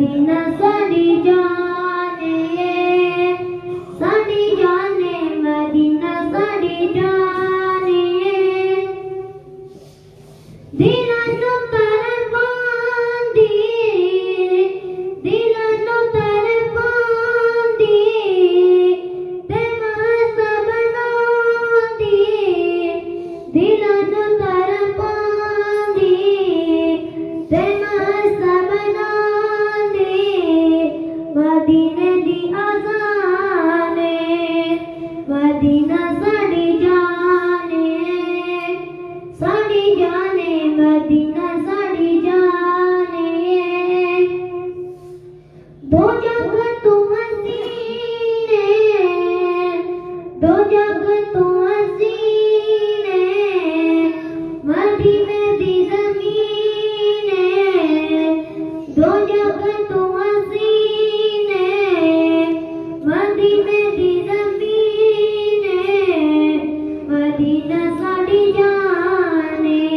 مدینہ ساڈی جان ہے، ساڈی جان ہے، مدینہ ساڈی جان ہے، دلاں نوں تڑپاندی، دلاں نوں تڑپاندی، تے مست بناندی، دلاں نوں تڑپاندی، تے مست بناندی، مدینے دی آزان ہے، مدینہ ساڈی جان ہے، ساڈی جان ہے، مدینہ ساڈی جان ہے، دو جگ تو حسین ہے، دو جگ تو حسین ہے، مدینے دی زمین ہے، دو جگ تو حسین ہے، مدینے دی زمین ہے، مدینہ ساڈی جان ہے،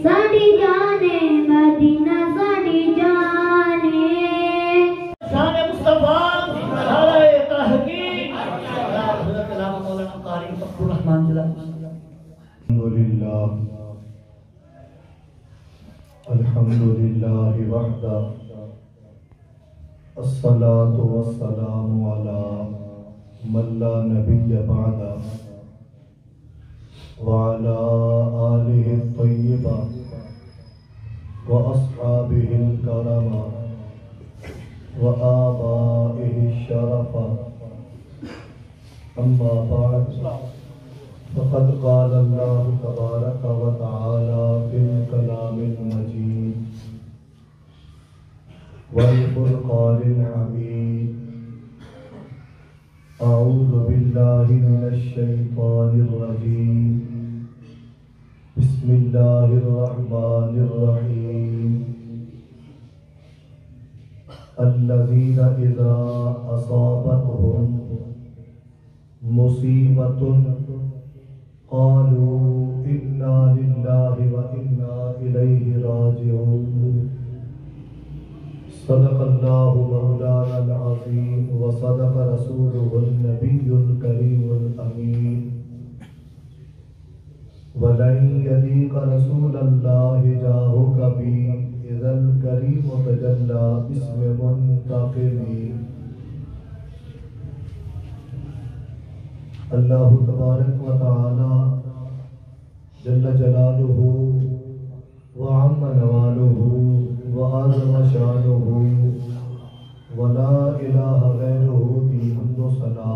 ساڈی جان ہے، مدینہ ساڈی جان ہے۔ شان مصطفیٰ نعرہ تحقیق حضرت علامہ مولانا قاری فخر الرحمان جلال۔ الحمد للہ وحدہ الصلاة والسلام علی من لا نبی بعدہ وعلی آلہ الطیبہ وأصحابہ الکرام وآبائہ الشرف، اما بعد فقد قال اللہ تبارک و تعالی فی الکلام المجید والفرقان الحمید، اعوذ باللہ من الشیطان الرجیم، بسم اللہ الرحمن الرحیم، الذین اذا اصابتهم مصیبۃ قالوا انا للہ وانا الیہ راجعون، صدق اللہ مولانا العظیم وصدق رسولہ النبی الکریم الامین، ولن یلیق رسول اللہ جاہک بی اذا الکریم تجلی باسم منتقمی۔ اللہ تبارک و تعالی جل جلالہ وعم نوالہ وعظم شانہ ولا الہ غیرہ کی حمد و ثنا،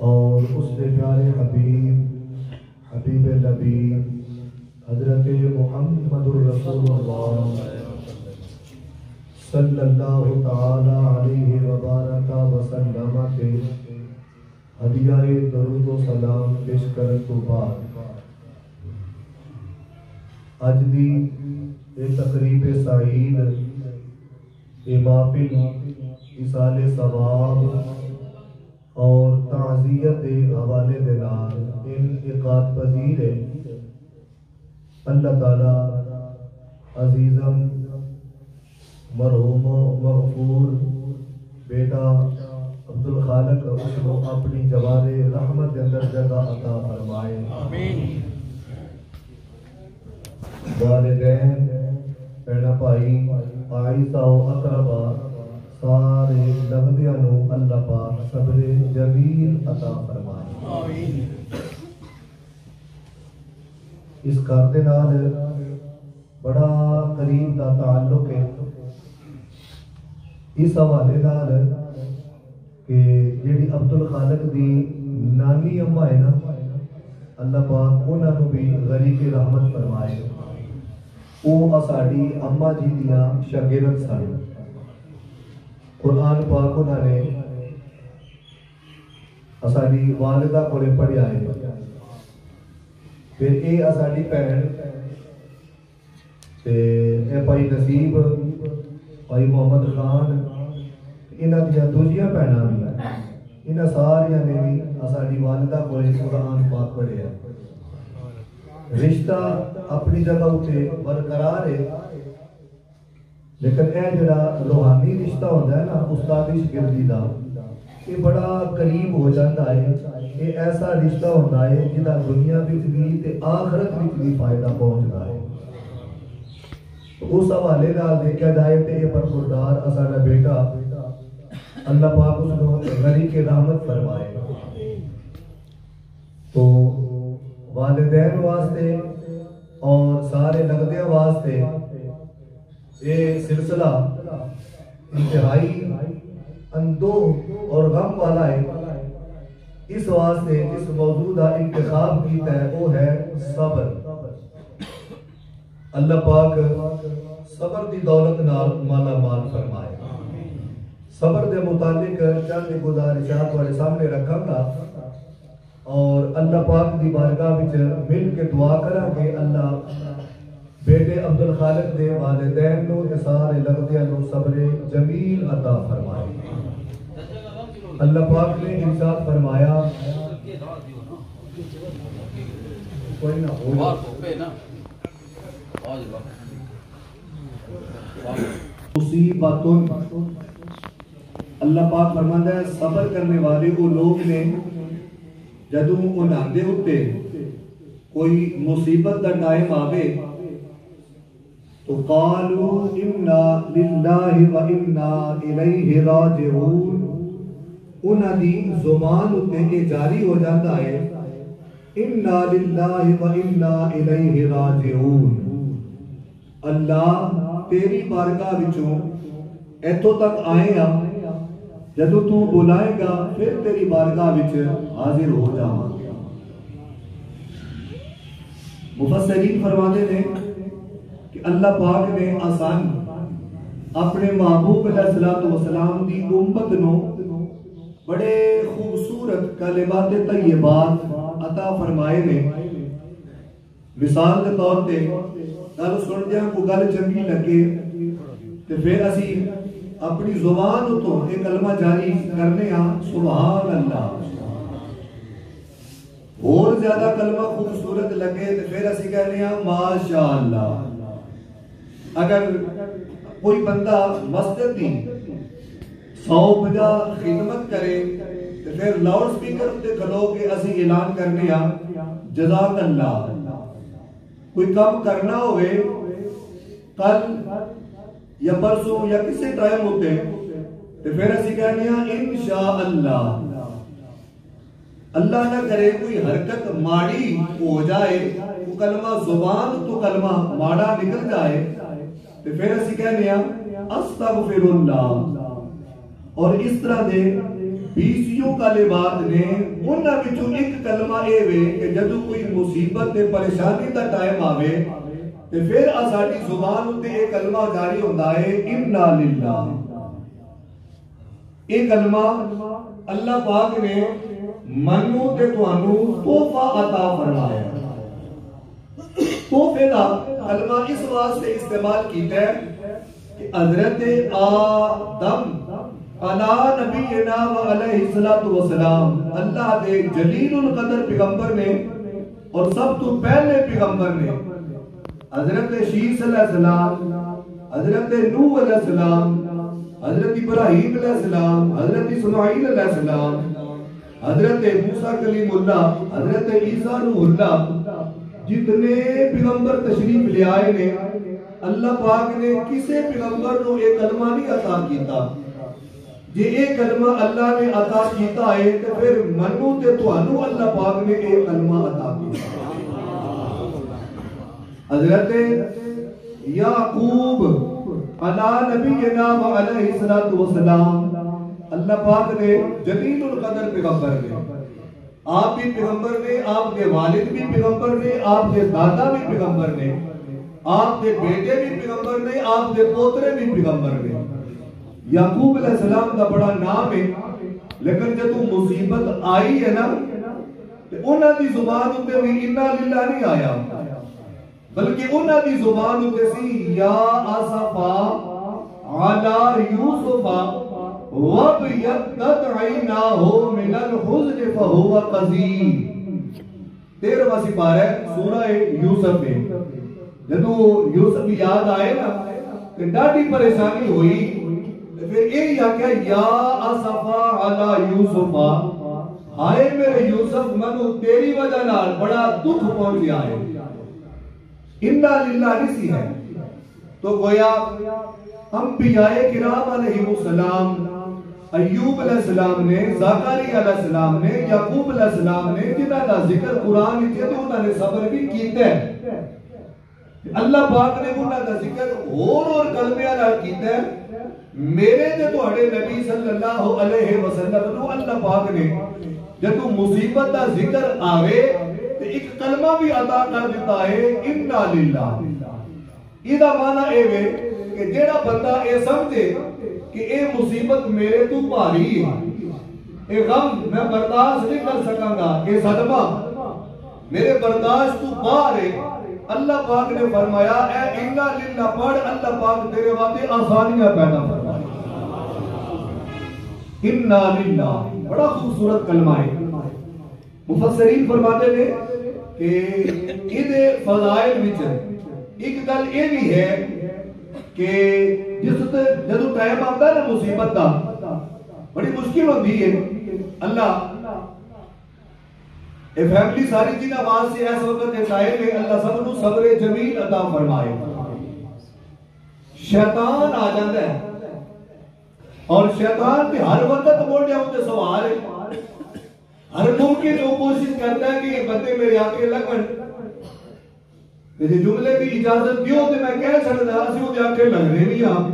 اور اس کے پیارے حبیب نبی حضرت محمد الرسول اللہ صلی اللہ تعالی علیہ وبارک وسلم کے ہدیہ درود و سلام پیش کرنے تو بعد اج دی یہ تقریب سعید یہ محفل ایصال ثواب اور تعزیت حوالے دے نال انعقاد پذیر ہے۔ اللہ تعالی عزیزم مرحوم و مغفور بیٹا عبدالخالق اس کو اپنی جوار رحمت کے اندر جگہ عطا فرمائے، آمین۔ والدین، بہنا بھائی، آئیسہ و اقربا سارے لغدیاں نو اللہ پاک صبر جمیل عطا فرمائے، آمین۔ اس کارتے نال بڑا قریب دا تعلق ہے اس حوالے نال کہ جیڑی عبدالخالق دی نانی اماں ہے نا، اللہ پاک انہاں نو بھی غریق رحمت فرمائے۔ وہ ساڈی اماں جی دیاں شاگرد سن، قرآن پاک انہاں نے ساڈی والدہ کولے پڑھیا ہے، پھر اے ساڈی بہن تے اے بھائی نصیب، بھائی محمد خان، انہاں دیاں دوجیاں بہناں بھی انہاں ساریاں نے بھی ساڈی والدہ کولے قرآن پاک پڑھیا۔ رشتہ اپنی جگہ اٹھے برقرار ہے، لیکن اے جڑا روحانی رشتہ ہوتا ہے نا استادی شاگردی دا، یہ بڑا قریب ہو جاتا ہے، یہ ایسا رشتہ ہوتا ہے جہاں دنیا وچ بھی تے آخرت وچ بھی فائدہ پہنچتا ہے۔ اس حوالے نال دیکھا جائے تے یہ برخوردار اساڑا بیٹا اللہ پاک اس کو غریق رحمت فرمائے، تو والدین واسطے اور سارے لگدیاں واسطے یہ سلسلہ انتہائی اندوہ اور غم والا ہے۔ اس واسطے جس موضوع کا انتخاب کیتا ہے وہ ہے صبر۔ اللہ پاک صبر دی دولت نال مالا مال فرمائے۔ صبر دے متعلق چند گزارشات تواڈے سامنے رکھاں گا اور اللہ پاک دی بارگاہ وچ مل کے دعا کراں کہ اللہ بیٹے عبدالخالق دے والدین نو تے سارے لگدیاں نو صبر جمیل عطا فرمائے۔ اللہ پاک نے ارشاد فرمایا، کوئی نہ ہو مصیبت، اللہ پاک فرماتا ہے صبر کرنے والے وہ لوگ نے جدوں انہاں دے اُتے کوئی مصیبت دا ٹائم آوے تو قالوا انا للہ و انا الیہ راجعون، انہاں دی زبان اُتے یہ جاری ہو جاتا ہے انا للہ و انا الیہ راجعون، اللہ تیری بارگاہ وچوں ایتھوں تک آئے ہاں، جدوں تو بلائے گا پھر تیری بارگاہ وچ حاضر ہو جاواں گے۔ مفسرین فرماتے ہیں کہ اللہ پاک نے آسان اپنے محبوب علیہ السلام دی امت نو بڑے خوبصورت کلمات طیبات عطا فرمائے نے۔ مثال کے طور پہ گل سن جائیں کو گل چنگی لگے تو پھر اسی اپنی زبان تو ایک کلمہ جاری کرنے ہاں سبحان اللہ، اور زیادہ کلمہ خوبصورت لگے تو پھر اسی کہنے ہاں ماشاءاللہ۔ اگر کوئی بندہ مسجد دی 150 خدمت کرے تو پھر لاؤڈ سپیکر تے کھلو کے اسی اعلان کرنے ہاں جزاک اللہ۔ کوئی کام کرنا ہوئے کل یا پرسوں یا کسی ٹائم ہوتے تو پھر اسی کہنے ہیں انشاءاللہ۔ اللہ نہ کرے کوئی حرکت ماڑی ہو جائے، وہ کلمہ زبان تو کلمہ ماڑا نکل جائے تو پھر اسی کہنے ہیں استغفر اللہ۔ اور اس طرح دے 20 کلمات نے انہاں وچوں ایک کلمہ اے وے کہ جدوں کوئی مصیبت تے پریشانی دا ٹائم آوے تے پھر ساڈی زبان تے یہ کلمہ جاری ہوندا ہے انا للہ۔ یہ کلمہ اللہ پاک نے منو تے تانوں تحفہ عطا فرمایا۔ تحفے دا کلمہ اس واسطے استعمال کیتا ہے کہ حضرت آدم علی نبینا و علیہ السلام اللہ دے جلیل القدر پیغمبر نے اور سب تو پہلے پیغمبر نے حضرت شیس علیہ السلام، حضرت نوح علیہ السلام، حضرت ابراہیم علیہ السلام، حضرت اسماعیل علیہ السلام، حضرت موسیٰ کلیم اللہ، حضرت عیسیٰ روح اللہ، جتنے پیغمبر تشریف لے آئے نے اللہ پاک نے کسے پیغمبر کو ایک کلمہ نہیں عطا کیتا۔ جی ایک کلمہ اللہ نے عطا کیتا ہے تو پھر منو تے توانو اللہ پاک نے ایک کلمہ عطا کیتا۔ حضرت یعقوب علی نبینا و علیہ السلام اللہ پاک نے جلیل القدر پیغمبر نے، آپ بھی پیغمبر نے، آپ کے والد بھی پیغمبر نے، آپ کے دادا بھی پیغمبر نے، آپ کے بیٹے بھی پیغمبر نے، آپ کے پوترے بھی پیغمبر نے۔ یعقوب علیہ السلام کا بڑا نام ہے، لیکن جب مصیبت آئی ہے نا تو انہاں دی زبان اتے بھی انا للہ نہیں آیا، بلکہ انہاں دی زبان اتے سی یا آصفا علی یوسفا وَبْيَضَّتْ عَيْنَاهُ مِنَ الْحُزْنِ فَهُوَ قَضِيمٌ۔ 13واں سپارہ ہے سورہ یوسف میں، جدو یوسف یاد آئے نا کہ ڈاڈی پریشانی ہوئی پھر یہ آکھیا یا اسفا علی یوسفا، ہائے میرے یوسف منو تیری وجہ نال بڑا دکھ پہنچیا ہے، انا للہ نسی ہے۔ تو گویا انبیاء کرام علیہ السلام، ایوب علیہ السلام نے، زکریا علیہ السلام نے، یعقوب علیہ السلام نے، جنہاں دا ذکر قرآن وچ ہے تے انہاں نے صبر بھی کیتا ہے۔ اللہ پاک نے انہاں دا ذکر اور کلمیاں نال کیتا ہے۔ میرے تے تہاڈے نبی صلی اللہ علیہ وسلم نو اللہ پاک نے جدوں مصیبت دا ذکر آوے تے ایک کلمہ بھی عطا کر دیتا ہے، انا للہ۔ ایدہ معنی اے وے کہ جیڑا بندہ اے سمجھے کہ اے مصیبت میرے تو بھاری ہے، اے غم میں برداشت نہیں کر سکاں گا، اے صدمہ میرے برداشت تو باہر ہے، اللہ پاک نے فرمایا اے انا للہ پڑھ، اللہ پاک تیرے واسطے آسانیاں پیدا فرمائے۔ انا للہ بڑا خوبصورت کلمہ ہے۔ مفسرین فرماتے ہیں کہ ادھے فضائل وچ ایک گل یہ بھی ہے کہ جدو ٹائم آتا ہے نا مصیبت دا بڑی مشکل ہوتی ہے، اللہ اے فیملی ساری جن آواز سے ایسا وقت چاہے کہ اللہ سب نو صبر جمیل عطا فرمائے۔ شیطان آ جاتا ہے اور شیطان بھی ہر وقت موڑیا ہوتے سوال ہے، ہر ممکن وہ کوشش کرتا ہے کہ یہ بندے میرے آکے لگن، میرے جملے کی اجازت دیو تے میں کہہ سکتا اسی وہ آکے لگنے بھی آپ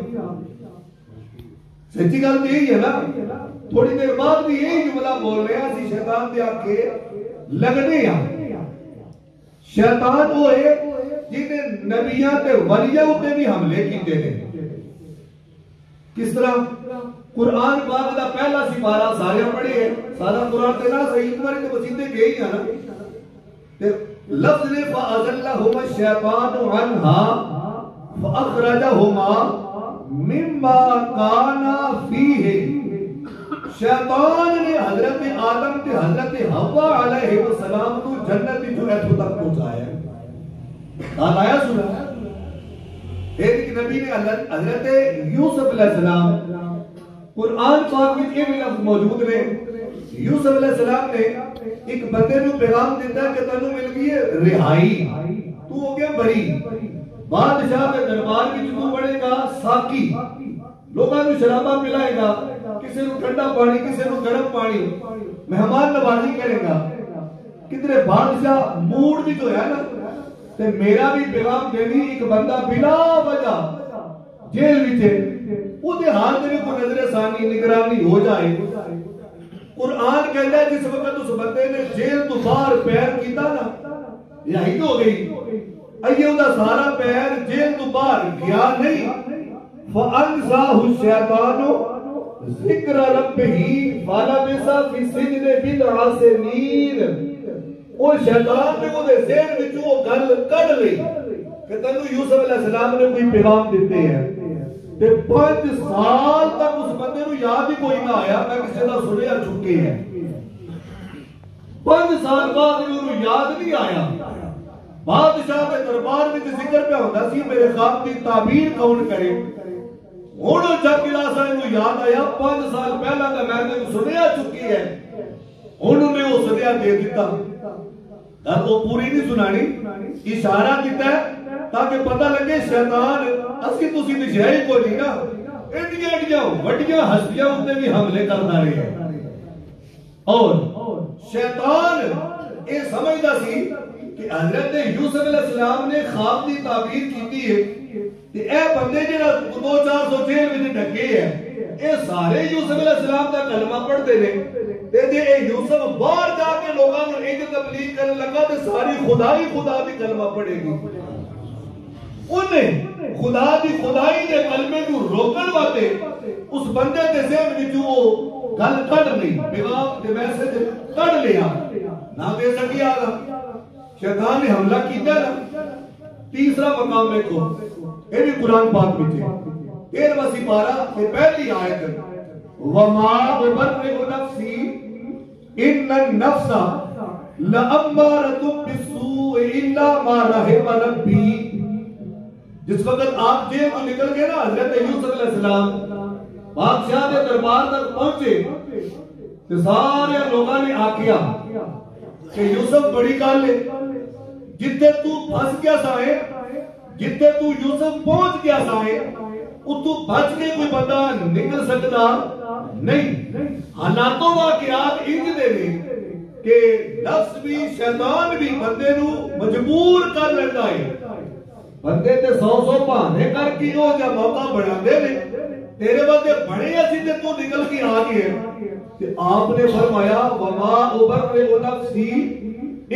سچی گل تو یہی ہے نا، تھوڑی دیر بعد بھی یہی جملہ بول رہے ہیں اسی شیطان دے آکے لگنے ہیں۔ شیطان وہ ہے جنہیں نبیاں تے ولیاں تے بھی حملے کیتے ہیں۔ کس طرح؟ قرآن پاک دا پہلا سپارہ سارے پڑھے ہیں، سارا قرآن تے نہ صحیح تمہاری تے بسیدے گئی ہیں نا، لفظ نے فَأَزَلَّهُمَا الشَّيْطَانُ عَنْهَا فَأَخْرَجَهُمَا مِمَّا كَانَا فِيهِ۔ شیطان نے حضرت آدم تے حضرت حوا علیہ السلام کو جنت جو ایتھوں تک پہنچایا ہے۔ آیا سنا ایک نبی نے حضرت یوسف علیہ السلام، قرآن پاک میں یہ بھی لفظ موجود نے، یوسف علیہ السلام نے ایک بندے نو پیغام دیتا ہے کہ تنو مل گئی ہے رہائی، تو ہو گیا بری، بادشاہ کے دربار کی تو بڑھے گا ساکی، لوگاں نو شرابہ پلائے گا، کسی نو ٹھنڈا پانی کسی نو گرم پانی، مہمان نوازی کرے گا، کتنے بادشاہ موڈ بھی تو ہے نا، تے میرا بھی پیغام دینی ایک بندہ بلا وجہ جیل بھی تھے، وہ دے حال میں کوئی نظر ثانی نگرانی ہو جائے۔ قرآن کہتا ہے جس وقت اس بندے نے جیل تو باہر پیر کیتا نا، یہی ہو گئی، ایہو دا سارا پیر جیل تو باہر گیا نہیں، فَأَنْسَاهُ الشَّيْطَانُ ذِكْرَ رَبِّهِ فَلَبِثَ فِي السِّجْنِ بِضْعَ سِنِينَ۔ وہ شیطان نے وہ دے ذہن وچ وہ گل کڈ لئی کہ تینوں یوسف علیہ السلام نے کوئی پیغام دیتے ہیں، تے 5 سال تک اس بندے نو یاد ہی کوئی نہ آیا میں کسی دا سنیا چکے ہیں۔ 5 سال بعد انہوں یاد نہیں آیا، بادشاہ کے دربار میں ذکر پہ ہوتا سی میرے خواب کی تعبیر کون کرے، ہونوں جب گلاسا انہوں یاد آیا 5 سال پہلا کا میں نے سنیا چکی ہے، انہوں نے وہ سنیا دے دیتا، در وہ پوری نہیں سنانی، اشارہ دیتا ہے تاکہ پتہ لگے شیطان اسی تسی نشائی کو نہیں نا، ایڈیاں وڈیاں ہستیاں ہوتے بھی حملے کرنا رہے ہیں۔ اور شیطان یہ سمجھتا سی کہ حضرت یوسف علیہ السلام نے خواب کی تعبیر کی ہے کہ اے بندے جنہاں 200-400 جیل میں ڈھکے ہیں، اے سارے یوسف علیہ السلام کا کلمہ پڑھتے ہیں، تے اے یوسف باہر جا کے لوگاں نے ایک تبلیغ کرنے لگا تے ساری خدائی خدا دی کلمہ پڑھے گی۔ انہیں خدا دی خدائی دے کلمے کو روکن واتے اس بندے دے ذہن وچ وہ گل کڈ لئی، پیغام تے میسج کڈ لیا، نہ دے سکیا گا، شیطان نے حملہ کیتا نا۔ تیسرا مقام دیکھو، یہ بھی قرآن پاک میں ہے، 13واں سپارہ کی پہلی آیت، وَمَا أُبَرِّئُ نَفْسِي إِنَّ النَّفْسَ لَأَمَّارَةٌ بِالسُّوءِ إِلَّا مَا رَحِمَ رَبِّي۔ جس وقت آپ جیل کو نکل کے نا حضرت یوسف علیہ السلام بادشاہ کے دربار تک پہنچے تو سارے لوگوں نے آکیا کہ یوسف بڑی گل ہے جتنے تو پھنس گیا سائے جتنے تو یوسف پہنچ گیا سائے تو بچ کے کوئی بندہ نکل سکتا نہیں. حالاتوں واقعات انج دے نے کہ نفس بھی شیطان بھی بندے نو مجبور کر لینا ہے. بندے تے 100 بہانے کر کے وہ جا موقع بنا دے نے تیرے بندے بڑے اسی تے تو نکل کے آ گئے. تے آپ نے فرمایا وما ابرئ نفسی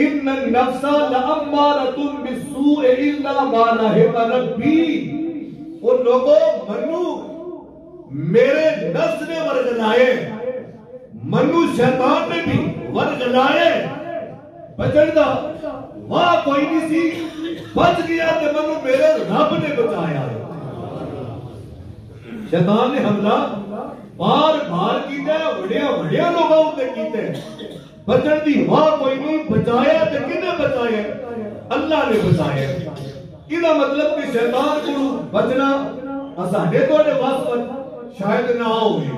ان النفس لامارۃ بالسوء الا ما رحم ربی. وہ لوگوں منو میرے نفس نے ورگلائے منو شیطان نے بھی ورگلائے بچن دا واہ کوئی نہیں سی بچ گیا تے منو میرے رب نے بچایا. شیطان نے حملہ بار بار کیتا ہے وڑیا لوگوں تے کیتا ہے بچن دی واہ کوئی نہیں بچایا تے کنے بچایا اللہ نے بچایا. یہ مطلب کہ شیطان کو بچنا ساڈے تواڈے واسطے شاید نہ ہوئے.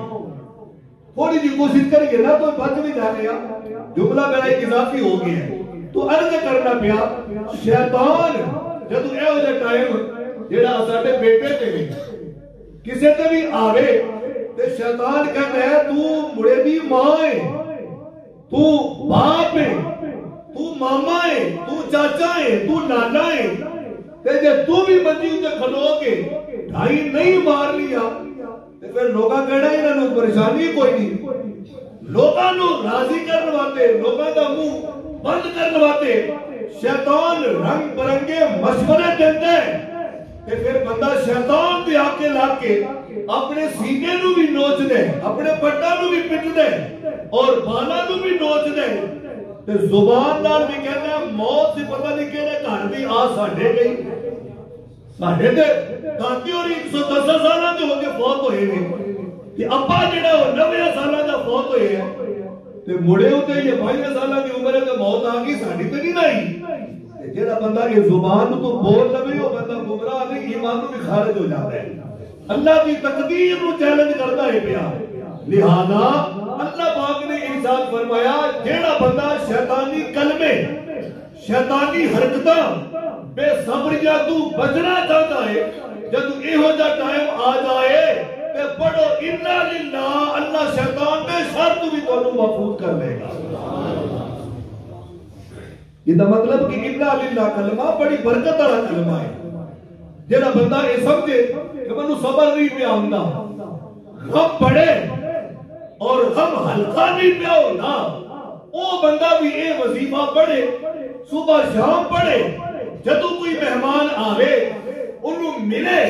تھوڑی جی کوشش کریے نا تو بچ بھی جانے گا. جملہ میرا ایک اضافی ہو گیا ہے تو عرض کرنا پیا شیطان جدو اے ہو جائے ٹائم جیڑا ساڈے بیٹے تے کسے تے بھی آوے تے شیطان کہتا ہے تو مڑے دی ماں ہے تو باپ ہے تو ماما ہے تو چاچا ہے تو نانا ہے تے جے تو بھی منجی تے کھلو کے ڈھائی نہیں مار لیا تے پھر لوگاں کہنا انہاں نوں پریشانی کوئی نہیں. لوگاں نوں راضی کرن واسطے لوگاں دا منہ بند کرن واسطے شیطان رنگ برنگے مشورے دیندا ہے تے پھر بندہ شیطان دے آکے لا کے اپنے سینے نوں بھی نوچ دے اپنے پٹا نوں بھی پٹ دے اور بالا نوں بھی نوچ دے تے زبان نال بھی کہندا ہے موت سے پتہ نہیں کہڑے گھر دی آ ساڈے گئی ساڈے تے دادی اور 110 سالاں دے ہو کے فوت ہوئے نے تے ابا جڑا 90 سالاں دا فوت ہوئے ہے تے مڑے ہوتے یہ 22 سالاں دی عمر ہے تے موت آ گئی ساڈی تے نہیں آئی. تے جڑا بندہ یہ زبان تو بول لوے وہ بندہ گمراہ نہیں ایمان تو بھی خارج ہو جاتا ہے. اللہ کی تقدیر نو چیلنج کرتا ہے پیا. لہذا اللہ پاک نے ارشاد فرمایا جیڑا بندہ شیطانی کلمے شیطانی حرکتاں بے صبریاں تو بچنا چاہتا ہے جب ایہو جا ٹائم آ جائے تے پڑھو انا للہ اللہ شیطان بے شر تو بھی تانوں محفوظ کر لے گا. یہ دا مطلب کہ انا للہ کلمہ بڑی برکت والا کلمہ ہے. جیڑا بندہ یہ سمجھے کہ منو صبر نہیں پیا ہوندا غم پڑے اور غم ہلکا نہیں پیا ہونا او بندہ بھی اے وظیفہ پڑھے صبح شام پڑھے جدو کوئی مہمان آوے انہوں ملے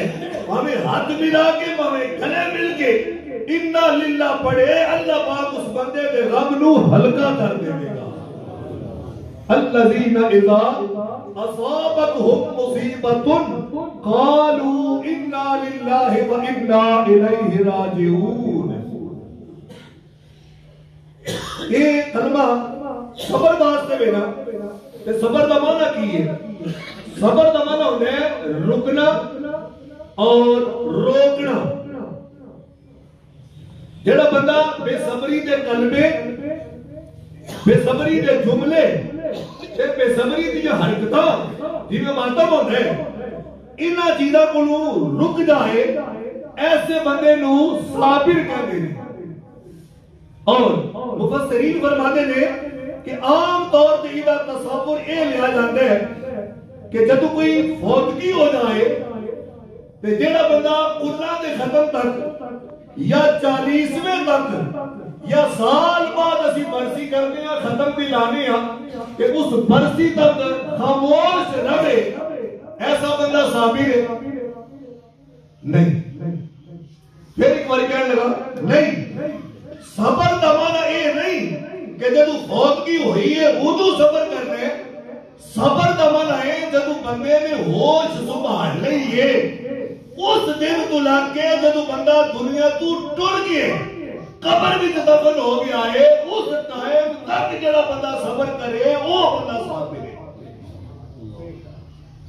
ہمیں ہاتھ ملا کے ہمیں گلے مل کے انا للہ پڑھے اللہ پاک اس بندے دے غم نو ہلکا کر دے گا. الذین اذا اصابتهم مصیبۃ قالوا انا للہ وانا الیہ راجعون. یہ کلمہ صبر واسطے بنا تے صبر دا معنی کی ہے؟ صبر دا معنی ہوتا ہے رکنا اور روکنا. جڑا بندہ بے صبری دے کلمے بے صبری دے جملے تے بے صبری دی حرکتاں جی میں ماتم ہوتا ہے انہاں چیزاں کو رک جائے ایسے بندے نو صابر کہتے ہیں. اور مفسرین فرماتے ہیں کہ عام طور تے یہ تصور اے لیا جاتا ہے کہ جب کوئی فوتگی ہو جائے تے جڑا بندہ اللہ دے ختم تک یا 40ویں تک یا سال بعد اسی برسی کرنے ہیں ختم بھی لانے ہیں کہ اس برسی تک خاموش رہے ایسا بندہ صابر ہے نہیں. پھر ایک بار کہنے لگا نہیں صبر دا معنی یہ نہیں کہ جب فوتگی ہوئی ہے ادو صبر کرنا ہے. صبر دا معنی ہے جب بندے نے ہوش سنبھال لی ہے اس دن تو لگ کے جب بندہ دنیا تو ٹر گئے قبر بھی دفن ہو گیا ہے اس ٹائم تک جڑا بندہ صبر کرے وہ بندہ صابر ہے.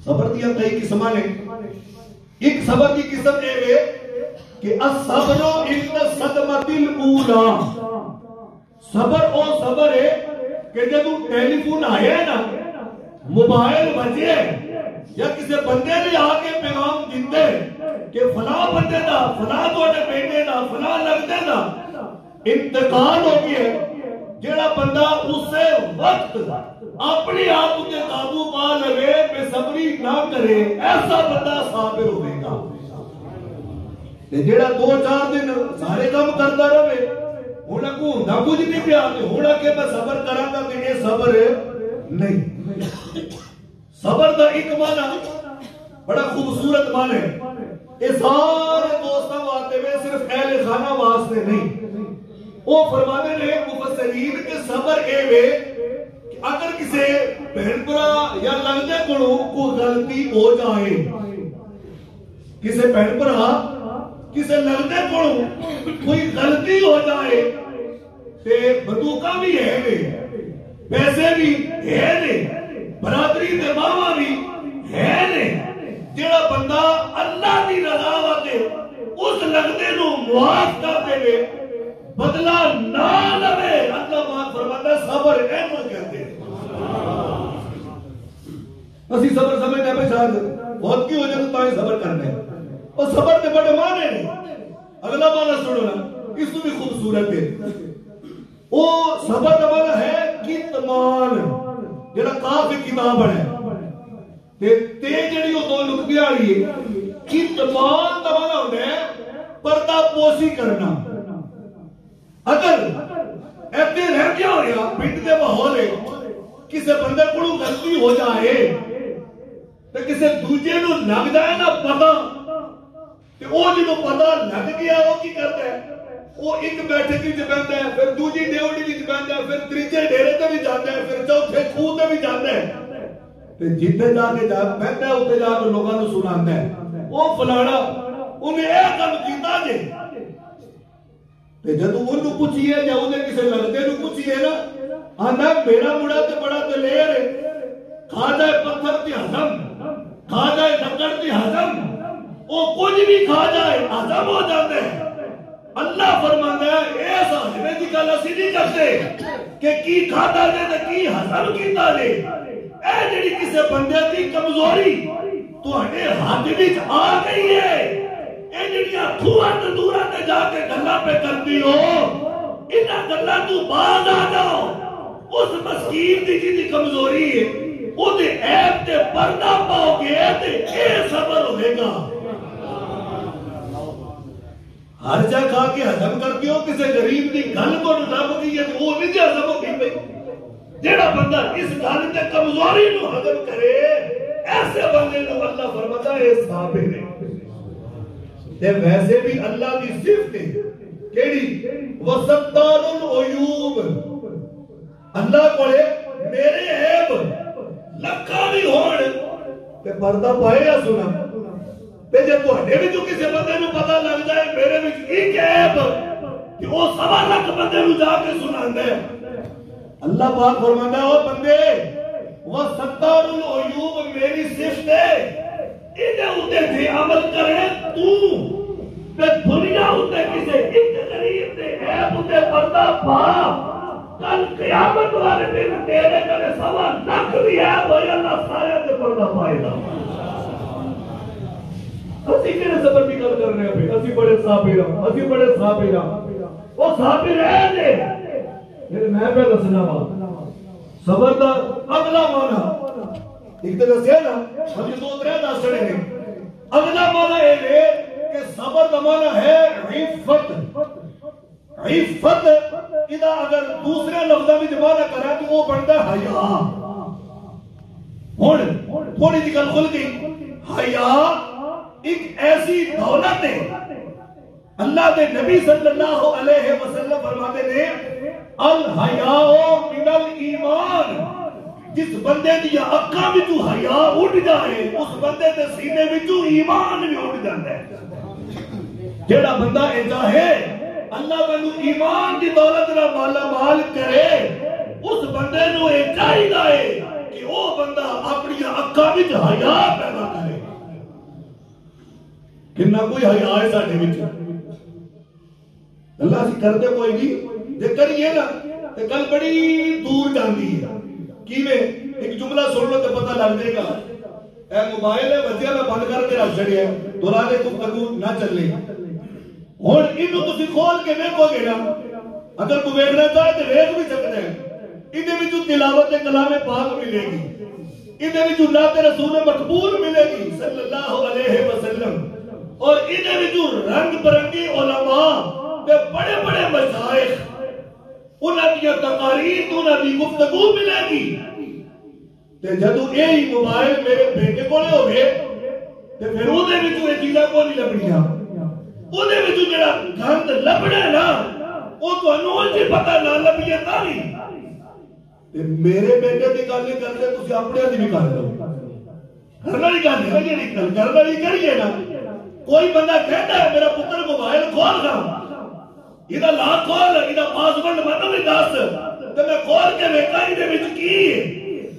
صبر دیا کئی قسماں نے ایک صبر کی قسم اے وے کہ الصبر عند الصدمۃ الاولی، صبر او صبر ہے کہ جب ٹیلی فون آیا ہے نا، موبائل بجے یا کسی بندے نے آ کے پیغام دیتے کہ فلاں بندے دا، فلاں توڑے بیٹے دا، فلاں لگتے دا انتقال ہو گیا ہے، جڑا بندہ اسے وقت اپنی آپ کے قابو پا لگے، بے صبری نہ کرے، ایسا بندہ صابر ہوئے گا۔ جڑا 2-4 دن سارے کام کرتا رہے، ہونا کو نہ کچھ نہیں پیا، ہونا کہ میں صبر کروں گا، کہ یہ صبر نہیں۔ صبر دا ایک معنی بڑا خوبصورت معنی ہے، یہ سارے دوستوں واسطے میں صرف اہل خانہ واسطے نہیں۔ وہ فرماتے نے مفسرین کے صبر اے وے کہ اگر کسی بہن برا یا لگنے کو غلطی ہو جائے، کسی بہن برا کسی لگنے کو کوئی غلطی ہو جائے، تے بندوقہ بھی ہے، پیسے بھی ہے، برادری دے ماما بھی ہے، جڑا بندہ اللہ دی رضا واتے اس لگنے نو معاف کر دے وے، بدلہ نہ لوے، اللہ پاک فرماتا ہے صبر احمد کہتے ہیں۔ اسی صبر سمجھنے پہ شاید بہت کی وجہ تو تاہی صبر کرنے، اور صبر کے بڑے معنی نہیں۔ اگلا معنی سنو نا، اس میں بھی خوبصورت ہے، وہ صبر کا معنی ہے کتمان، جڑا کافی کتاب ہے، تے جڑی وہ دو نکتی آ رہی ہے، کتمان کا معنی ہوتا ہے پردہ پوشی کرنا۔ اگر ایتے رہ گیا ہو رہا پنڈ دے ماحول ہے، کسی بندے کو غلطی ہو جائے تو کسی دوجے نو لگ جائے نا پتا، تو وہ جنہوں پتا لگ گیا وہ کی کرتا ہے، وہ ایک بیٹھے کی جبیندا ہے، پھر دوجی ڈیوڑی کی جبیندا ہے، پھر تریجے ڈیرے تے بھی جاتا ہے، پھر چوتھے کھو تے بھی جاتا ہے، پھر جتنے جا کے بیٹھتا ہے اتنے جا کے لوگوں نے سناتا ہے، وہ فلانا انہیں ایک کم کیتا جے، جب انہوں پوچھئے یا انہیں کسی لگتے نو پوچھئے نا، آنا میرا مڑا تے بڑا دلیر ہے، کھا جائے پتھر تی حضم، کھا جائے لکڑ تی حضم، وہ کچھ بھی کھا جائے حضم ہو جاتے ہیں۔ اللہ فرماتا ہے ایسا ہمیں دی گل اسی نہیں کرتے کہ کی کھاتا دے تے کی حضم کیتا دے، اے جڑی کسی بندے دی کمزوری تو ہٹے ہاتھ وچ آ گئی ہے، اے جڑیاں کھوہ تندورہ تے جا کے گلہ پہ کرتی ہو، انہاں گلہ تو باز آ جاؤ، اس مسکین دی جی دی کمزوری ہے، او دے عیب تے پردہ پاؤ گے تے اے صبر ہوئے گا۔ ہر جا کھا کے حضم کرتی ہو، کسی غریب دی گل کو نظام کی ہے تو وہ نہیں جا حضم ہو گئی، جیڑا بندہ اس گل تے کمزوری نو حضم کرے، ایسے بندے نو اللہ فرماتا ہے صابر ہے۔ تے ویسے بھی اللہ کی صفت ہے کیڑی وَسَتَّارُ الْعُیُوبِ، اللہ کولے میرے عیب لکھا بھی ہون تے پردہ پائے یا سنا، تے جے تواڈے وچوں کسی بندے نو پتہ لگ جائے میرے وچ ایک عیب کہ وہ سوا لکھ بندے نو جا کے سناندا ہے، اللہ پاک فرماندا ہے او بندے وَسَتَّارُ الْعُیُوبِ میری صفت ہے، انہیں اتے تھے عمل کرے تو تے دنیا اتے کسے ایک غریب دے عیب اتے پردہ پا، کل قیامت والے دن تیرے کرے سوا لکھ بھی عیب ہوئی اللہ سارے تے پردہ پائے گا۔ اسی کنے صبر بھی کر رہے ہیں، اسی بڑے صابر ہیں، اسی بڑے صابر ہیں، وہ صابر ہے دے میں پہ دسنا وا صبر دا اگلا معنی ایک طرح سے نا ہم یہ 2-3 دس چھڑے ہیں، اگلا معنی ہے کہ صبر کا معنی ہے عفت، عفت اذا اگر دوسرے لفظوں میں معنی کریں تو وہ بنتا ہے حیا۔ ہن تھوڑی سی گل کھل گئی، حیا ایک ایسی دولت ہے، اللہ کے نبی صلی اللہ علیہ وسلم فرماتے ہیں الحیاء من الایمان، جس بندے دیا اکھاں وچوں حیا اٹھ جائے اس بندے دے سینے وچوں ایمان بھی اٹھ جاندا ہے۔ جیڑا بندہ اے چاہے اللہ مینوں ایمان دی دولت نال مالا مال کرے، اس بندے نو اے چاہیے کہ وہ بندہ اپنی اکھاں وچ حیا پیدا کرے۔ کنا کوئی حیا ہے ساڈے وچ اللہ اسی کرتے کوئی نہیں جے کریے نا تے گل بڑی دور جاندی ہے کیویں ایک جملہ سن لو تے پتہ لگ جائے گا اے موبائل ہے بچے میں بند کر کے رکھ چھڑیا دوران گفتگو نہ چلے ہن اینو تسی کھول کے دیکھو گے نا اگر کوئی ویکھنا چاہے تے ویکھ بھی سکدا ہے ایدے وچ تلاوت کلام پاک ملے گی ایدے وچ نعت رسول مقبول ملے گی صلی اللہ علیہ وسلم اور ایدے وچ رنگ برنگی علماء تے بڑے بڑے مشائخ انہاں دی تقاریر انہاں دی گفتگو ملے گی تے جدوں یہی موبائل میرے بیٹے کولے ہوے تے پھر اودے وچ یہ چیزاں کوئی نہیں لبنیاں اودے وچ جڑا گند لبنا نا او تانوں اونجے پتہ نہ لبیے تاں وی تے میرے بیٹے دی گل نہیں کرتے تسی اپنے دی بھی کر لو کرن والی گل ہے جڑی گل کرن والی کریے نا کوئی بندہ کہتا ہے میرا پتر موبائل کھول گا ایدہ لا کھول ایدہ پاسورڈ منو بھی دس تے میں کھول کے ویکھاں ایدے وچ کی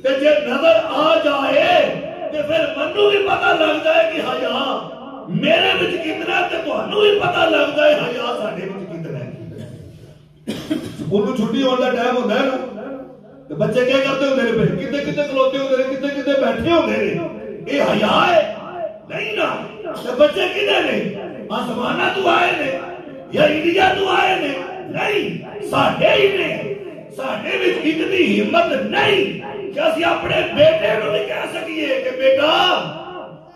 تے جے نظر آ جائے تے پھر منو بھی پتہ لگ جائے کہ حیا میرے وچ کتنا تے تانوں بھی پتہ لگ جائے حیا ساڈے وچ کتنا ہے سکول نوں چھٹی ہون دا ٹائم ہوندا ہے نا تے بچے کیا کرتے ہوندے نے پھر کتے کتے کھلوتے ہوندے نے کتے کتے بیٹھے ہوندے نے اے حیا ہے نہیں نا تے بچے کدے نے آسماناں تو آئے نے یا انڈیا تو آئے نے نہیں ساڈے ہی نے ساڈے وچ اتنی ہمت نہیں کہ اسی اپنے بیٹے نوں بھی کہہ سکیے کہ بیٹا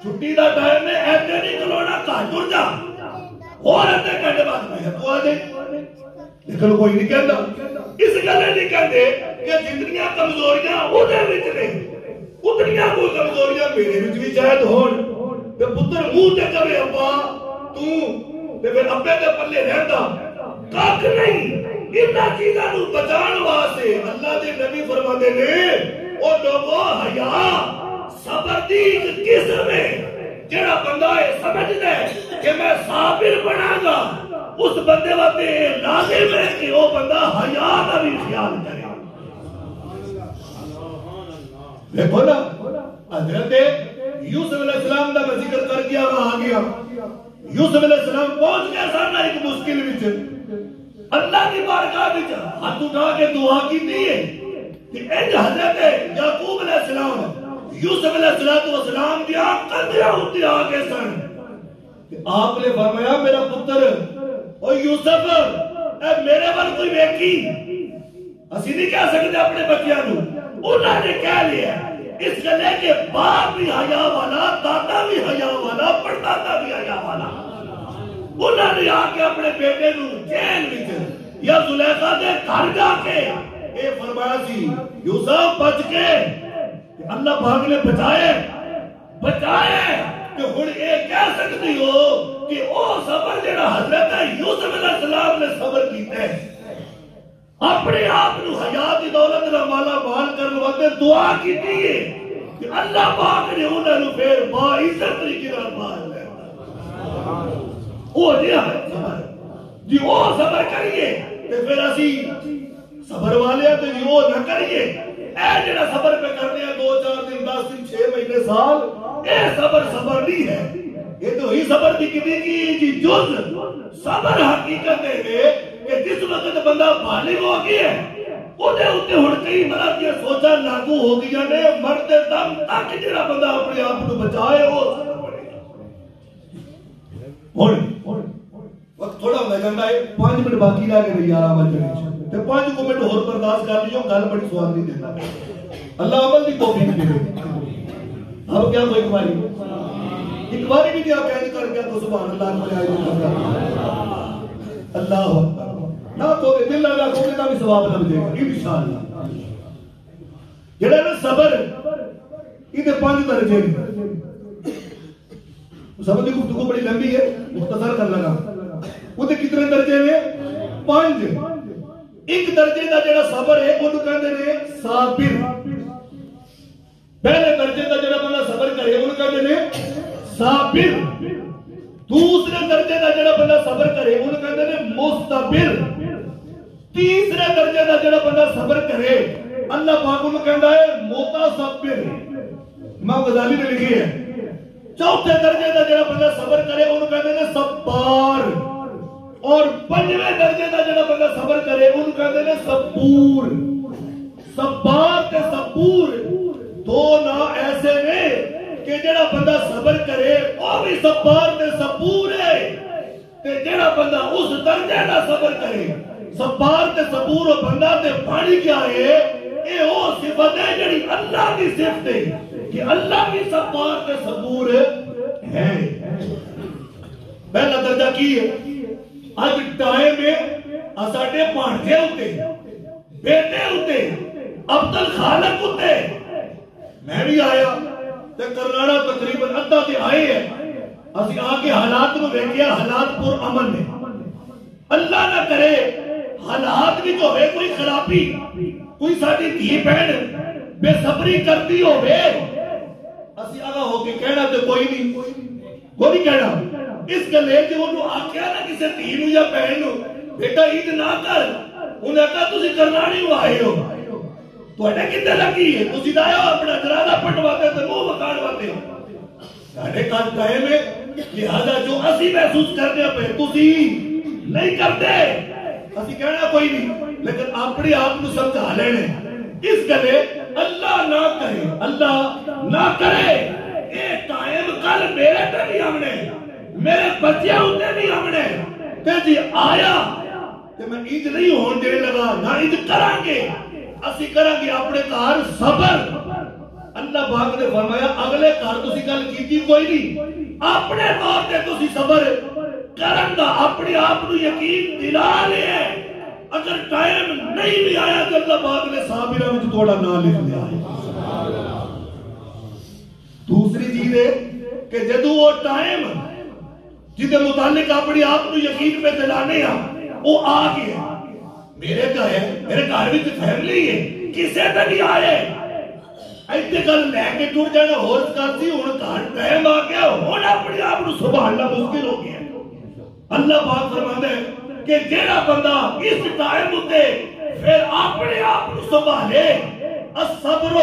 چھٹی دا ٹائم ہے ایسے نہیں کھلونا گھر ٹر جا اور ادھے گھنٹے بعد میں تو آ جائے لیکن کوئی نہیں کہتا اس گلے نہیں کہتے کہ جتنیاں کمزوریاں اودے وچ نے اتنیاں کوئی کمزوریاں میرے وچ بھی شاید ہون تے پتر منہ تے کرے ابا تو تے پھر ابے دے پلے رہندا کھ نہیں انہاں چیزاں نوں بچان واسطے اللہ دے نبی فرماندے نے او لوگو حیا صبر دی قسم ہے جڑا بندہ ہے سمجھدا ہے کہ میں صابر بناں گا اس بندے واسطے لازم ہے کہ وہ بندہ حیا دا بھی خیال کرے دیکھو نا حضرت یوسف علیہ السلام دا میں ذکر کر گیا وہاں آ گیا یوسف علیہ السلام پہنچ گیا سامنے ایک مشکل وچ اللہ کی بارگاہ وچ ہاتھ اٹھا کے دعا کیتی ہے کہ انج حضرت یعقوب علیہ السلام یوسف علیہ السلام دی قدرہ ہوتی آگے سن کہ آپ نے فرمایا میرا پتر او یوسف اے میرے بل کوئی ویکھی اسی نہیں کہہ سکتے اپنے بچیاں نوں انہوں نے کہہ لیا اس گلے کے باپ بھی حیا والا دادا بھی حیا والا پردادا بھی حیا والا انہوں نے آ کے اپنے بیٹے نوں جیل وچ یا زلیخا دے گھر جا کے اے فرمایا سی یوسف بچ کے اللہ پاک نے بچائے کہ ہن اے کہہ سکتی ہو کہ او صبر جڑا حضرت یوسف علیہ السلام نے صبر کیتا ہے اپنے آپ نو حیا دی دولت نال مالا مال کرن واسطے دعا کیتی ہے کہ اللہ پاک نے انہاں نو پھر با عزت طریقے نال مار لیا او صبر جی او صبر کریے تے پھر اسی صبر والے تے جی او نہ کریے اے جڑا صبر پہ کرنے ہیں 2-4 دن 10 دن 6 مہینے سال اے صبر نہیں ہے یہ تو ہی صبر دی کتنی کی جی جز صبر حقیقت ہے کہ جس وقت بندہ بالغ ہو گیا ہے اودے اوتے ہن کئی مراد دی سوچاں لاگو ہو گئی نے مرتے دم تک جڑا بندہ اپنے آپ کو بچائے وہ ہن وقت تھوڑا ہو جاندا ہے 5 منٹ باقی رہ گئے 11 بجے تے 5 منٹ اور برداشت کر لیو گل بڑی سواد نہیں دیتا اللہ عمل دی توفیق دے اب کیا کوئی ایک باری بھی کیا کہہ کر کے تو سبحان اللہ کو آئے اللہ اکبر نہ تو دل لگا کو کتنا بھی ثواب لگ جائے گا انشاءاللہ جڑا نا صبر یہ 5 درجے صبر کی گفتگو بڑی لمبی ہے مختصر کر لگا وہ کتنے درجے نے 5 ایک درجے دا جڑا صبر ہے وہ کہندے نے صابر پہلے درجے دا جڑا بندہ صبر کرے وہ کہندے نے صابر دوسرے درجے دا جڑا بندہ صبر کرے وہ کہندے نے مستبر تیسرے درجے دا جڑا بندہ صبر کرے اللہ پاک کو کہندا ہے متصبر امام غزالی نے لکھی ہے چوتھے درجے کا جڑا بندہ صبر کرے انہوں کہتے ہیں صبار، اور پنجویں درجے کا جڑا بندہ صبر کرے انہوں کہتے ہیں صبور۔ صبار تے صبور دو نا ایسے نے کہ جڑا بندہ صبر کرے وہ بھی صبار تے صبور ہے، تے جڑا بندہ اس درجے کا صبر کرے صبار تے صبور و بندہ تے پانی کیا ہے، اے وہ صفت ہے جڑی اللہ کی صفت ہے کہ اللہ بھی صبار تے صبور ہے۔ پہلا درجہ کی ہے؟ آج ٹائم ہے اساڈے بھانجے ہوتے بیٹے ہوتے عبدل خالق ہوتے، میں بھی آیا تے کرناڑا تقریباً ادھا تے آئے ہیں، اسی آگے حالات کو دیکھیا، حالات پر امن نے، اللہ نہ کرے حالات بھی تو ہوئے کوئی خرابی، کوئی ساتھی دھی بہن بے صبری کرتی ہوئے، اسی آگا ہو کے کہنا تے کوئی نہیں کہنا، اس کے لئے کہ انہوں آکیا نا کسے دھی نو یا بہن نو بیٹا عید نہ کر، انہیں کہا تسی کرناڑی ہو آئے ہو تو اٹھے کتنے لگی ہے، تسی دائے ہو اپنا جرادہ پٹواتے تھے منہ مکانواتے ہو، ساڑھے کان ٹائم ہے لہذا جو اسی محسوس کرنے پہ تسی نہیں کرتے، اسی کہنا کوئی نہیں، لیکن اپنی آپ کو سمجھا لینے، اس گلے اللہ نہ کرے، اللہ نہ کرے، اے ٹائم کل میرے پہ بھی ہم نے، میرے بچے ہوتے بھی ہم نے، تے جی آیا تے میں عید نہیں ہون دے لگا، نہ عید کرانگے، اسی کرانگے اپنے کار صبر۔ اللہ پاک نے فرمایا اگلے کار تسی گل کیتی کوئی نہیں، اپنے طور تے تسی صبر کرن دا اپنی آپ کو یقین دلا لے، اگر ٹائم نہیں بھی آیا تو اللہ پاک نے صابرہ میں تھوڑا نام لکھ دیا ہے۔ دوسری چیز ہے کہ جدو وہ ٹائم جدے متعلق اپنی آپ کو یقین پہ دلانے ہیں وہ آ گیا، میرے گھر بھی فیملی ہے، کسے تک ہی آئے ایتے کل لے کے ٹوٹ جانا ہورس کرتی ہوں گھر ٹائم آ گیا، ہونا اپنی آپ کو سبحانہ مشکل ہو گیا۔ اللہ پاک فرماتا ہے کہ جیڑا بندہ اس ٹائم ہوتے پھر اپنے آپ کو سنبھالے، الصبر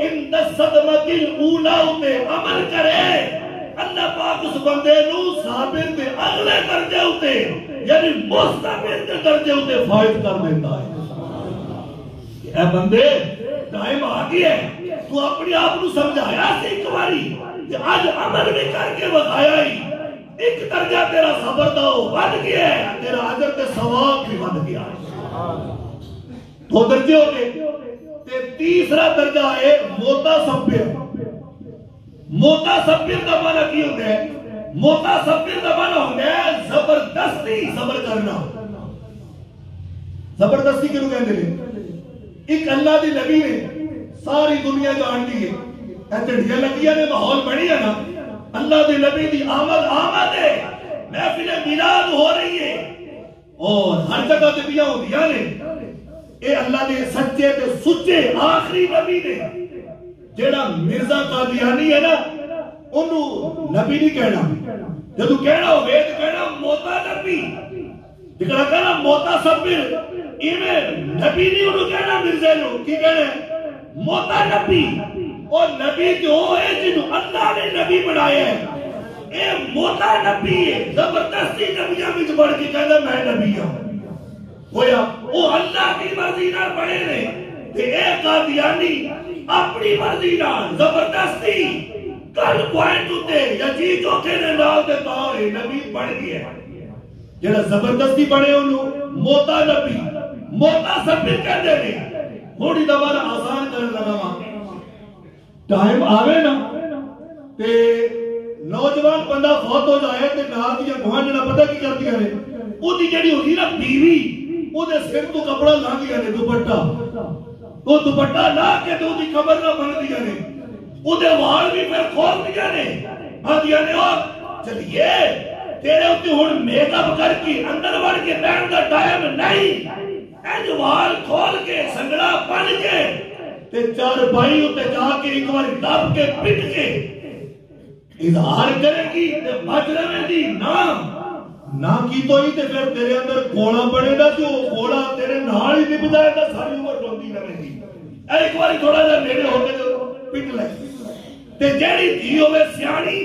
عند الصدمۃ الاولی ہوتے عمل کرے، اللہ پاک اس بندے نو صابر دے اگلے درجے ہوتے یعنی مستقبل کے درجے ہوتے فائد کر دیتا ہے۔ اے بندے ٹائم آ گیا ہے، تو اپنی آپ کو سمجھایا سی ایک باری کہ آج عمل بھی کر کے بتایا ہی، ایک درجہ تیرا صبر دا بڑھ گیا ہے، تیرا اجر تے ثواب بھی بڑھ گیا ہے۔ دو درجے ہو گئے، تے تیسرا درجہ ہے متصبر۔ متصبر دا معنی کی ہوتا ہے؟ متصبر دا معنی ہوتا ہے زبردستی صبر کرنا۔ زبردستی کیوں کہتے ہیں؟ ایک اللہ دی نبی نے ساری دنیا جانتی ہے، ایتھے لگیاں نے ماحول بڑی ہے نا، اللہ دی نبی دی آمد ہے، محفل میلاد ہو رہی ہے اور ہر جگہ تے بیاں ہوندیاں نے، اے اللہ دے سچے تے سچے آخری نبی نے، جیڑا مرزا قادیانی ہے نا انہوں نبی نہیں کہنا، جدو کہنا ہو وید کہنا موتا نبی، جکڑا کہنا موتا صبر، ایمیں نبی نہیں انہوں کہنا مرزے نو، کی کہنا ہے موتا نبی، اور نبی جو ہے جنہوں اللہ نے نبی بنائے ہیں، اے موتا نبی ہے، زبردستی نبیاں بھی بڑھ کے کہنا میں نبی ہوں، ہویا وہ اللہ کی مرضی نہ پڑھے نے، کہ اے قادیانی اپنی مرضی نہ زبردستی کل پوائنٹ ہوتے یا جی چوکے نے نال دے تاہے نبی بڑھ گیا ہے، جنہا زبردستی پڑھے انہوں موتا نبی، موتا صبر کہتے ہیں، تھوڑی دوبارہ آسان کرنے لگا وہاں ٹائم آوے نا تے نوجوان بندہ فوت ہو جائے تے نال دیا گوانجنا پتہ کی کرتی ہے، او دی جڑی ہوتی نا بیوی او دے سر تو کپڑا لا دیا نے، دوپٹہ او دوپٹہ لا کے تو دی قبر نہ بن دیا نے، او دے وال بھی پھر کھول دیا نے، دیا نے اور چلیے تیرے ہوتی ہون میک اپ کر کے اندر وڑ کے بیٹھ کا ٹائم نہیں، اینج وال کھول کے سنگڑا بن کے تے چار بھائی ہوتے جا کے ایک بار دب کے پٹ کے اظہار کرے گی تے بچ رہے دی نہ کی تو ہی تے پھر تیرے اندر کوڑا بڑے گا جو کوڑا تیرے نال ہی نب جائے گا، ساری عمر روندی رہے گی، ایک بار تھوڑا جا نیڑے ہو کے پٹ لے تے جیڑی تھی ہوے سیانی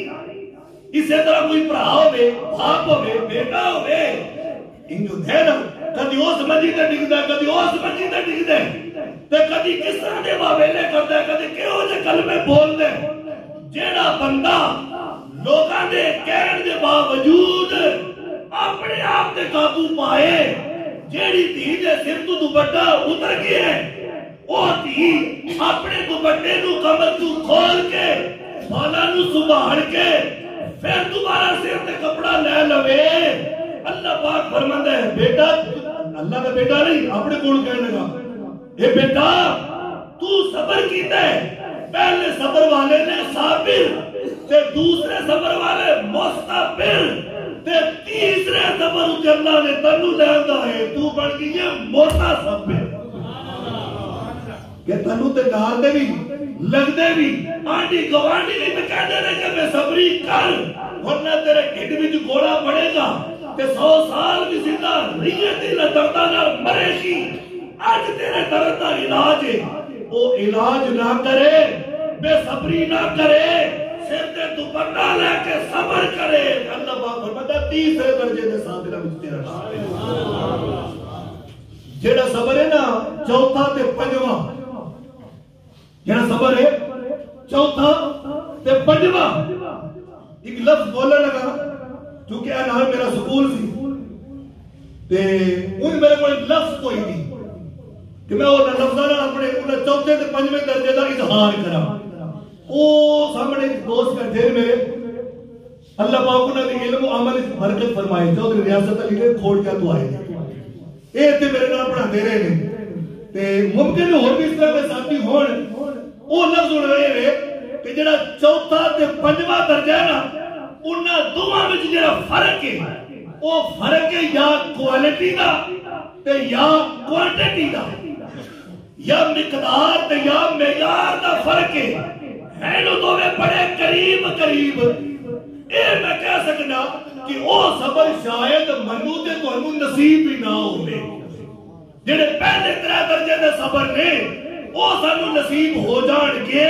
اسی طرح کوئی بھرا ہوے باپ ہوے بیٹا ہوے انجو دے نا کدی اس منجی تے ڈگدا کدی اس منجی تے ڈگدا تے کدی کس طرح دے واویلے کردا ہے کدی کیہو جے کلمے بولدا ہے جیڑا بندہ لوکاں دے کہن دے باوجود اپنے آپ تے قابو پائے جیڑی دھی دے سر تو دوپٹہ اتر گیا ہے وہ دھی اپنے دوپٹے نو کمر تو کھول کے بالا نو سنبھال کے پھر دوبارہ سر تے کپڑا لے لوے اللہ پاک فرماندا ہے بیٹا اللہ کا بیٹا نہیں اپنے کول کہنے لگا اے بیٹا تو صبر کیتا ہے پہلے صبر والے نے صابر تے دوسرے صبر والے مستبر تے تیسرے صبر تے اللہ نے تینوں لیندا ہے تو بن گئی ہے موٹا صبر کہ تینوں تے ڈال دے بھی لگ دے بھی آنٹی گوانڈی بھی تے کہندے نے کہ بے صبری کر ورنہ تیرے ڈھڈ وچ گوڑا پڑے گا تے 100 سال بھی زندہ ریت دی درداں نال مرے گی اج تیرے درد دا علاج ہے وہ علاج نہ کرے بے صبری نہ کرے سر تے دوپٹہ لے کے صبر کرے اللہ پاک فرماتا تیسرے درجے دے صابر وچ تیرا نام جیڑا صبر ہے نا چوتھا تے پنجواں جیڑا صبر ہے چوتھا تے پنجواں ایک لفظ بولنے لگا کیونکہ انہار میرا سکول سی تے ان میرے کو ایک لفظ کوئی نہیں کہ میں وہ لفظاں اپنے انہیں چوتھے تے پنجویں درجے دا اظہار کرا او سامنے ایک دوست بیٹھے میرے اللہ پاک نے علم و عمل برکت فرمائے چودھری ریاست علی نے کھوڑ کے تو آئے اے تے میرے نام پڑھا دے رہے ہیں تے ممکن ہے اور بھی اس طرح کے ساتھی ہون او لفظ اڑ رہے ہیں کہ جڑا چوتھا تے پنجواں درجہ ہے نا انہاں دوواں وچ جڑا فرق ہے او فرق ہے یا کوالٹی دا تے یا کوانٹٹی دا یا مقدار تے یا معیار دا فرق ہے نو دوویں بڑے قریب قریب اے میں کہہ سکنا کہ او صبر شاید منو تے تانوں نصیب ہی نہ ہوے جڑے پہلے 3 درجے دے صبر نے او سانو نصیب ہو جان گے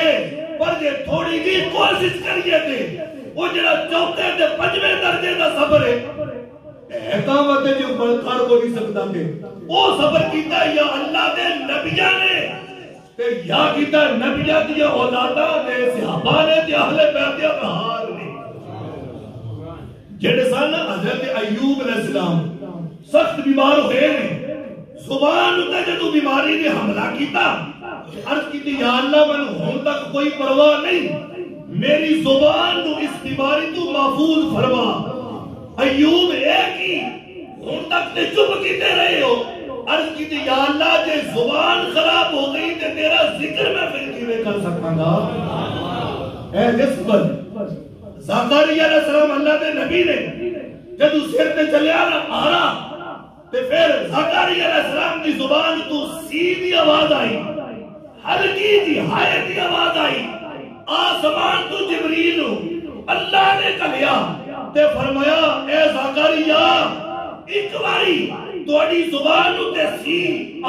پر جے تھوڑی جی کوشش کریے تے او جڑا چوتھے تے پنجویں درجے دا صبر ہے احکامات جو کر کو نہیں سکتا کہ او صبر کیتا یا اللہ دے نبیاں نے تے یا کیتا نبیاں دی اولاداں نے صحابہ نے تے اہل بیت اطہار نے جڑے سن حضرت ایوب علیہ السلام سخت بیمار ہوئے نے زبان تے جدوں بیماری نے حملہ کیتا عرض کیتی یا اللہ من ہن تک کوئی پرواہ نہیں میری زبان نو اس بیماری تو محفوظ فرما ایوب ایک ہی ہن تک تے چپ کیتے رہے ہو عرض کیتی یا اللہ جے زبان خراب ہو گئی تے تیرا ذکر میں پھر کیویں کر سکاں گا اے نسبت زکریا علیہ السلام اللہ دے نبی نے جدوں سر تے چلیا نا آرا تے پھر زکریا علیہ السلام دی زبان تو سیدھی آواز آئی ہلکی جی ہائے دی آواز آئی آسمان تو جبریل اللہ نے کہیا تے فرمایا اے زکریا ایک باری تہاڈی زبان تے سی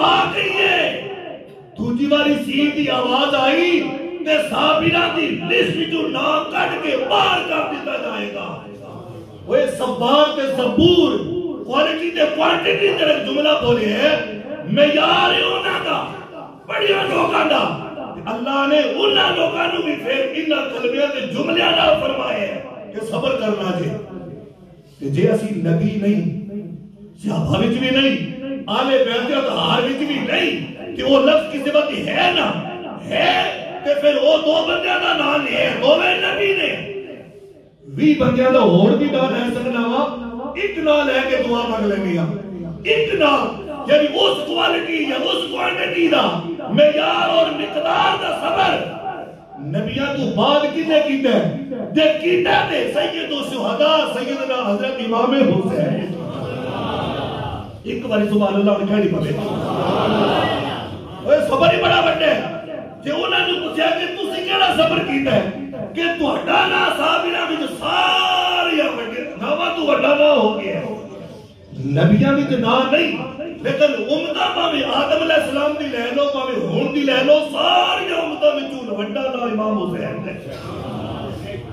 آ گئی ہے دوجی باری سی دی آواز آئی تے صابراں دی لسٹ جو نام کٹ کے باہر کر دتا جائے گا وہ صبار تے صبور کوالٹی تے کوانٹٹی تے جملہ بولے ہے معیار ہے انہاں دا بڑیاں لوکاں دا اللہ نے انہاں لوکاں نو بھی پھر انہاں کلمیاں تے جملیاں نال فرمایا ہے کہ صبر کرنا جے کہ جے اسی نبی نہیں صحابہ وچ بھی نہیں آل بیت اطہار وچ بھی نہیں کہ وہ لفظ کسی وقت ہے نا ہے تے پھر وہ 2 بندیاں دا نام ہے دوویں نبی نے 20 بندیاں دا اور بھی نام لے سکنا وا ایک نام لے کے دعا مانگ لینی آ ایک نام یعنی اس کوالٹی یا اس کوانٹٹی دا معیار اور مقدار دا صبر نبیاں تو بعد کنے کیتا ہے دے کیتا تے سید الشہداء سیدنا حضرت امام حسین ایک باری سبحان اللہ نے کہنی پوے اوے صبر ہی بڑا بڑا ہے جے انہاں نے پوچھا کہ تسی کیڑا صبر کیتا ہے کہ تہاڈا نا صحابیاں وچ سارے بڑے ناواں تو بڑا نہ ہو گیا نبیاں وچ نا نہیں لیکن امتاں پاویں آدم علیہ السلام دی لے لو پاویں ہون دی لے لو ساری امتاں وچوں بڑا نا امام حسین ہے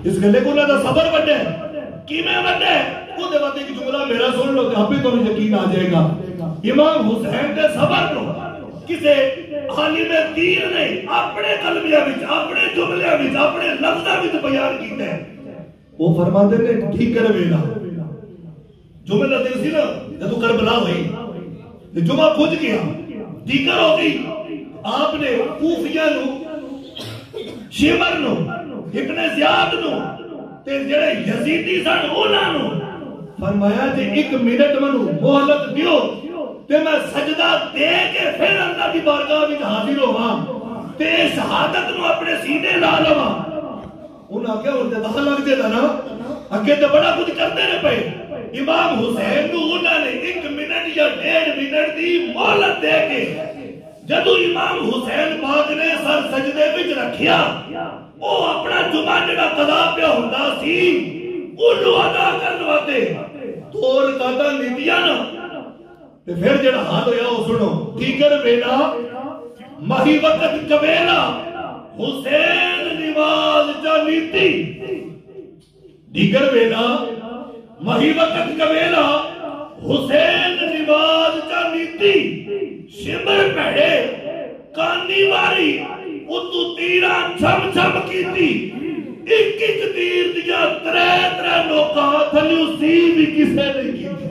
اس گلے کو انہاں دا صبر بڑا ہے کی میں وڈے وہ دے وقت ایک جملہ میرا سن لو تے ابھی تو یقین آ جائے گا. امام حسین دے صبر کو کسے عالم دین نے اپنے کلمیاں وچ اپنے جملیاں وچ اپنے لفظاں وچ بیان کیتا ہے. وہ فرماتے نے ٹھیکر ویلا جملہ دل سی نا جدو کربلا ہوئی تے جمعہ پھج گیا ٹھیکر ہو گئی. آپ نے کوفیہ نو شمر نو ابن زیاد نو تے جڑے یزیدی سن انہاں نو فرمایا جے 1 منٹ منو مہلت دیو تے میں سجدہ دے کے پھر اللہ کی بارگاہ وچ حاضر ہوواں تے شہادت نو اپنے سینے لا لواں. انہاں کیا ہوندے دخل لگ جاتا نا اگے تے بڑا کچھ کرتے رہے پے. امام حسین نو انہاں نے 1 منٹ یا 1.5 منٹ دی مہلت دے کے جدو امام حسین پاک نے سر سجدے وچ رکھیا او اپنا جمعہ جڑا قضا پہ ہوندا سی اونوں ادا کرن واسطے تول کاتا نیتیاں نا تے پھر جڑا حال ہویا او سنو. ٹھیکر ویلا مہی وقت کبیلا حسین نماز چا نیتی. دیگر ویلا مہی وقت کبیلا حسین نماز چا نیتی. شمر پہڑے کانی واری اتو تیران چھم چھم کیتی. ایک ایک تیر دیا 3 نوکا تھلیو سی بھی کسے نہیں کیتی.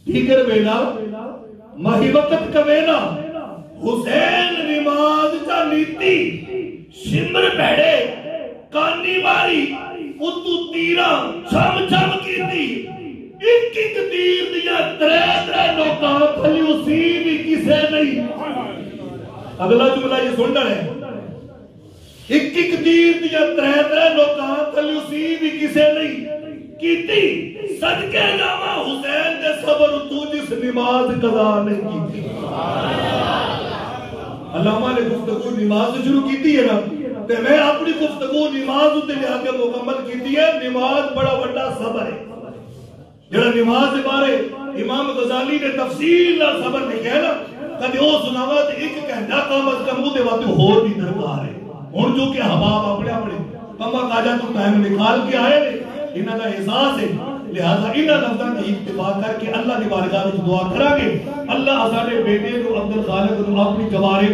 ٹھیکر ویلا مہی وقت کا ویلا حسین نماز چا نیتی. شمر پہڑے کانی ماری اتو تیرا چھم چھم کیتی. ایک ایک تیر دیا 3 نوکا تھلیو سی بھی کسے نہیں. اگلا جملہ یہ سن رہے ہیں ایک ایک تیر دیا 3 نوکا تھلیو سی بھی کسے نہیں کیتی. صدقے جاوا حسین دے صبر تو جس نماز قضا نہیں کیتی. علامہ نے گفتگو نماز سے شروع کیتی ہے نا تے میں اپنی گفتگو نماز تے لے کے مکمل کیتی ہے. نماز بڑا بڑا صبر ہے. جڑا نماز دے بارے امام غزالی نے تفصیل نال صبر لکھیا نا کدی او سناوا تے 1 گھنٹہ کم از کم دے واسطے ہور بھی درکار ہے. ہن جو کہ احباب اپنے اپنے کما کاجا تو ٹائم نکال کے آئے نے انہاں دا احساس ہے لہذا انہاں لفظاں تے اتباع کر کے اللہ دی بارگاہ وچ دعا کراں گے. اللہ ساڈے بیٹے کو عبد الخالق نو اپنی جوارے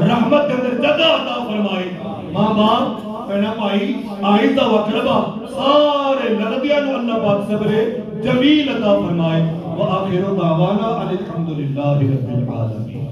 رحمت دے اندر جگہ عطا فرمائے. ماں باپ بہنا بھائی آئندہ وقربا سارے لغدیاں نو اللہ پاک صبر جمیل عطا فرمائے. وآخر دعوانا الحمدللہ رب العالمین.